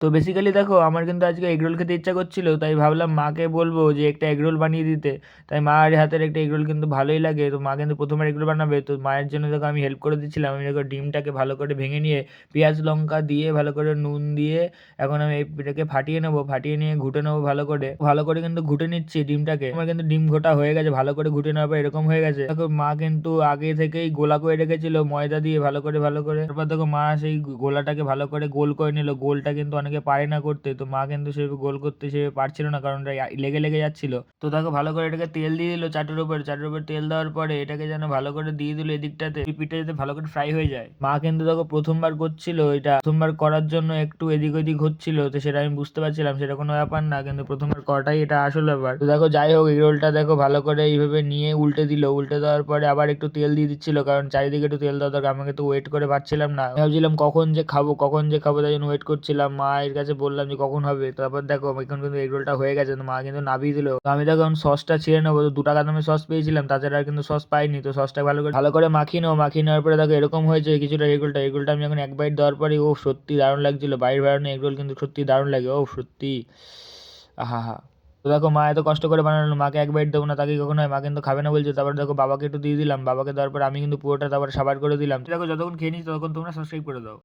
তো বেসিক্যালি দেখো আমার কিন্তু আজকে এগরোল খেতে ইচ্ছা করছিল, তাই ভাবলাম মাকে বলবো যে একটা এগরোল বানিয়ে দিতে। তাই মায়ের হাতের একটা এগরোল কিন্তু ভালোই লাগে, তো মা কিন্তু প্রথমবার এগরোল বানাবে, তো মায়ের জন্য দেখো আমি হেল্প করে দিচ্ছিলাম। আমি দেখো ডিমটাকে ভালো করে ভেঙে নিয়ে পেঁয়াজ লঙ্কা দিয়ে ভালো করে নুন দিয়ে এখন আমি এটাকে ফাটিয়ে নেবো, ফাটিয়ে নিয়ে ঘুটে নেবো ভালো করে। ভালো করে কিন্তু ঘুটে নিচ্ছি ডিমটাকে। আমার কিন্তু ডিম ঘোটা হয়ে গেছে, ভালো করে ঘুটে নেওয়ার পর এরকম হয়ে গেছে। দেখো মা কিন্তু আগে থেকেই গোলা করে রেখেছিল ময়দা দিয়ে ভালো করে। তারপর দেখো মা সেই গোলাটাকে ভালো করে গোল করে নিল। গোলটা কিন্তু অনেকে পারে না করতে, তো মা কিন্তু সেভাবে গোল করতে সে পারছিল না, কারণ ওটা লেগে লেগে যাচ্ছিল। তো দেখো ভালো করে এটাকে তেল দিয়ে দিল চাটুর উপর। চাটুর উপর তেল দেওয়ার পরে এটাকে যেন ভালো করে দিয়ে দিল এদিকটাতে, পিঠটা যাতে ভালো করে ফ্রাই হয়ে যায়। মা কিন্তু দেখো প্রথমবার করছিল, এটা প্রথমবার করার জন্য একটু এদিক ওদিক হচ্ছিল, তো সেটা আমি বুঝতে পারছিলাম, সেটা কোনো ব্যাপার না, কিন্তু প্রথমবার করাটাই এটা আসল ব্যাপার। তো দেখো যাই হোক এগরোলটা দেখো ভালো করে এইভাবে নিয়ে উল্টে দিল। উল্টে দেওয়ার পরে আবার একটু তেল দিয়ে দিচ্ছিল, কারণ চারিদিকে একটু তেল দেওয়া দরকার। আমাকে তো ওয়েট করে পাচ্ছিলাম না, ভাবছিলাম কখন যে খাবো তাই জন্য ওয়েট করছিলাম। মায়ের কাছে বললাম যে কখন হবে, তারপর দেখো এখন কিন্তু এগরোলটা হয়ে গেছে, তো মা কিন্তু নামিয়ে দিল। তো আমি দেখো সসটা ছিঁড়ে নেবো, তো 2 টাকা দামে সস পেয়েছিলাম, তাছাড়া আর কিন্তু সস পাইনি। তো সসটা ভালো করে মাখিয়ে নেবো। মাখিয়ে নেওয়ার পরে দেখো এরকম হয়েছে কিছুটা এগরোলটা আমি এখন এক বাইট দেওয়ার পরে ও সত্যি দারুণ লাগছিল। বাইরে বানানো এগরোল কিন্তু সত্যি দারুণ লাগে, ও সত্যি আহা হা। তো দেখো মা এত কষ্ট করে বানালো, মাকে এক বাইট দেবো না তাকে কখনো হয়, মা কিন্তু খাবে না বলছে। তারপর দেখো বাবাকে একটু দিয়ে দিলাম, বাবাকে দেওয়ার পর আমি কিন্তু পুরোটা তারপর সাবার করে দিলাম। তো দেখো যতক্ষণ খেয়ে নিচ্ছি ততক্ষণ তোমরা সাবস্ক্রাইব করে দাও।